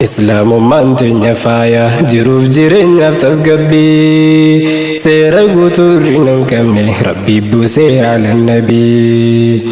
Islaamummaan teenya faaya jiruuf jireenyaaf tasgabbii seera guutuu hir'ina hin qabne Rabbii buusee ala nabii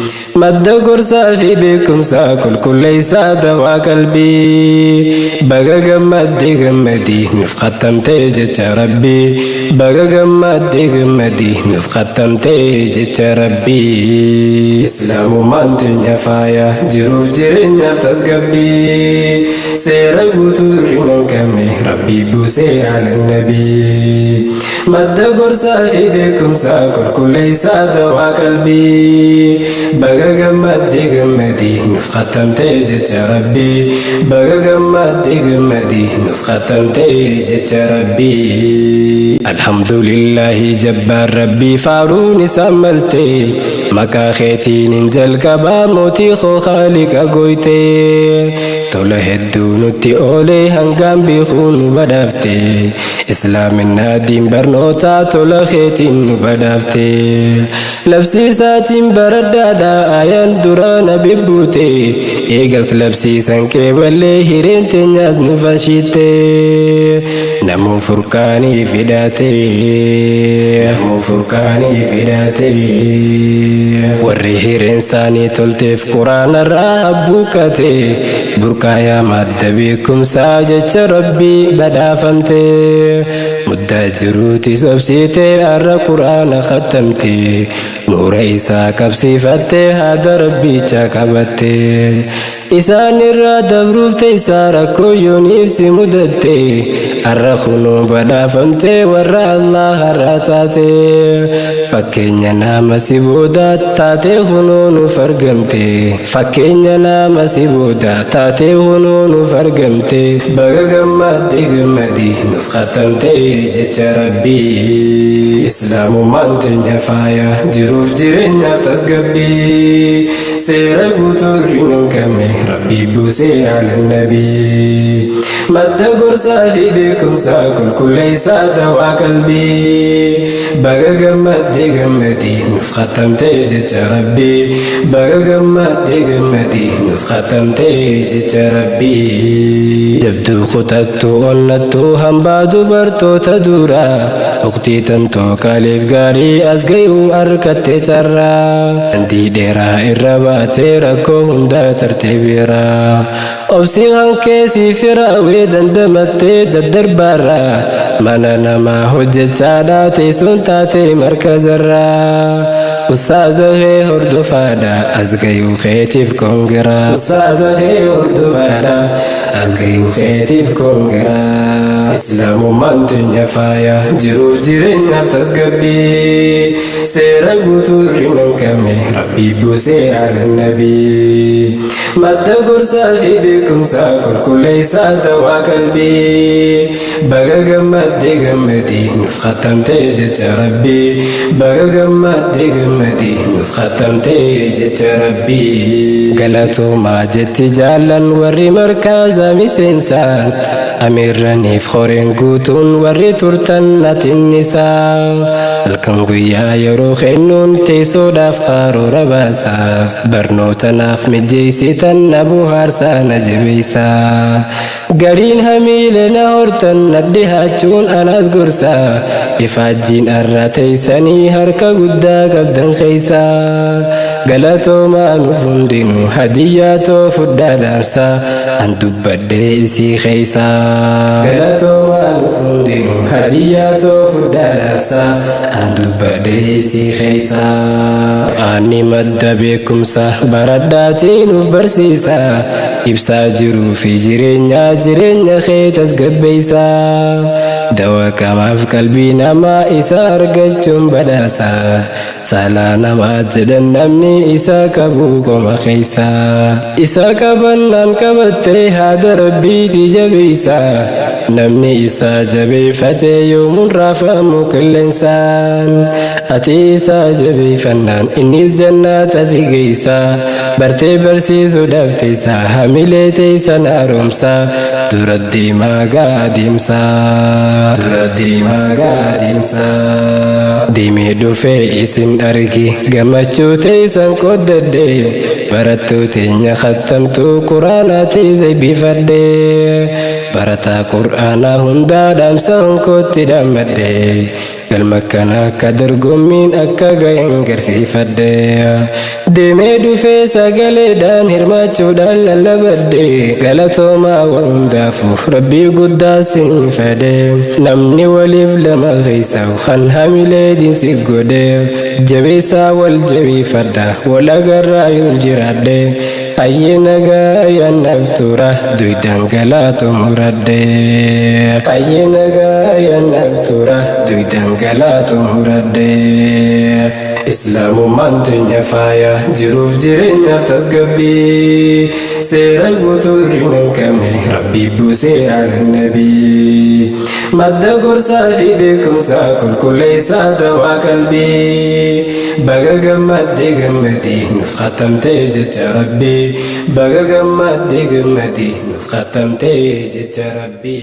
madda gorsaa fi beekumsaa qulqulleessaa dawaa qalbii baga gammaddee gammadii nuuf khattamtee jecha Rabbii baga gammaddee gammadii nuuf khattamtee jecha Rabbii Islaamummaan teenya faaya jiruuf jireenyaaf tasgabbii seera guutuu hir'ina hin qabne Rabbii buusee ala nabii madda gorsaa fi beekumsaa qulqulleessaa dawaa qalbii baga gammaddee gammadii nuuf khattamtee jecha Rabbii baga gammaddee gammadii nuuf khattamtee jecha Rabbii alhamdulillahi jabbaan Rabbii faaruun isaa maltee maqaa keetiin hin jalqabaa mootii koo Khaaliqa gooytee tola hedduu nutti oolee hangaan beekuun nu badhaafte islaaminaa diin barnootaa tola keetiin nu badhaafte labsiisaatiin baraddaadha ayaan dura nabi buute eegas labsiisan kee ballee hireen teenyaas nu fashiite namuu furqaanii fidate warri hireen isaanii tolteef quraanarraa buukate burqaayaa madda beekumsaa jecha Rabbii badhaafamte muddaa jiruuti sobsiite har'a quraana khattamte nuura isaa qabsiifatte haada Rabbicha qabatte isaan irraa dabruuf teessaa rakkoo yooniif si mudatte har'a kunoo badhaafamte warra Allah har'a taate fakkeenya nama si booda taate kunoo nuuf argamte fakkeenya nama si booda taate kunoo nuuf argamte baga gammaddee gammadii nuuf khattamte jecha Rabbii islaamummaan teenya faaya jiruuf jireenyaaf tasgabbii seera guutuu hir'ina hin qabne Rabbii buusee ala nabii madda gorsaa fi beekumsaa qulqulleessaa dawaa qalbii baga gammaddee gammadii nuuf khattamte jecha Rabbii baga gammaddee gammadii nuuf khattamte jecha Rabbii jabduu kutattuu onnattuu hambaa dubartoota duraa uqtii tantoo kaaleef gaarii as gayuu harkattee carraa handii dheeraa irra baatee rakkoo hundaa tartee beeraa obsiin hankee si firaawee dandamattee daddarbaarraa mana namaa hojjechaadhaa teessoon taatee markazarraa ustaaza kee hordofaadha as gayuu keetiif koongiraa ustaaza kee hordofaadha as gayuu keetiif koongiraa islaamummaan teenya faaya jiruuf jireenyaaf tasgabbii seera guutuu hir'ina hin qabne Rabbii buusee ala nabii madda gorsaa fi beekumsaa qulqulleessaa dawaa qalbii baga gammaddee gammadii nuuf khattamte jecha Rabbii baga gammaddee gammadii nuuf khattamte jecha Rabbii galatoomaa jetti jaallan warri markaazaa miseensaan amiirraniif horeen guutuun warri turtan natinnisaa halkan guyyaa yeroo kennuun teessoodhaaf karoora baasaa barnoota naaf mijeessitan na bohaarsaa na jabeessaa gariin hamiile na hortan na dhihaachuun anaas gorsaa ifaajjiin arraa teessanii harka guddaa qabdan keeysaa galatoomaa nuuf hundinuu hadiyyaa too fudhaa dhaamsaa an dubbadhee isii keeysaa galatoomaa nuuf hundinuu hadiyyaa too fudhaa dhaamsaa an dubbadhee isii keeysaa ani madda beekumsa baradhaatii nuuf barsiisaa ibsaa jiruu fi jireenya kee tasgabbeeysaa dawaa qamaaf qalbii namaa isa argachuun badhaasaa saalaa namaa jedhan namni isa qabuu qoma keeysaa isa qabannaan qabattee haada Rabbiitii jabeeysaa namni isa jabeeffatee yoomuun raafamu qilleensaan ati isa jabeeffannaan innis jannaata si geeysaa برتي برسيسو دفتيسا هميليتيسا نارومسا تردي ما قادمسا تردي ما قادمسا ديمي دوفي اسن أرقي قمتشو تيسن قددي برتو تينيا ختمتو قراناتي زي بفدي برتا قرانا هندا دامسا كوتي دامدي المكانا كدر قمين أكا غين قرسي فدي ديمي دوفي ساقلي دان هرماتشو دان للبدي قلتو ما وندافو ربي قداسين فدي نمني وليف لما غيسا وخن هميلي دين سيقودي جبيسا والجبي فدا ولا قرايون جرادي أي نغايا نفتورة دويدان قلاتو مردي أي نغايا نفتورة دويدان قلاتو مردي إسلام مانتين يفايا جروف جرين يفتسقبي سير البطورين كمي ربي بوسي على النبي مدى قرصا في بكم ساكل كل سادة وقلبي بقى قمدي نفختم تيجت ربي بقى قمدي نفختم تيجت ربي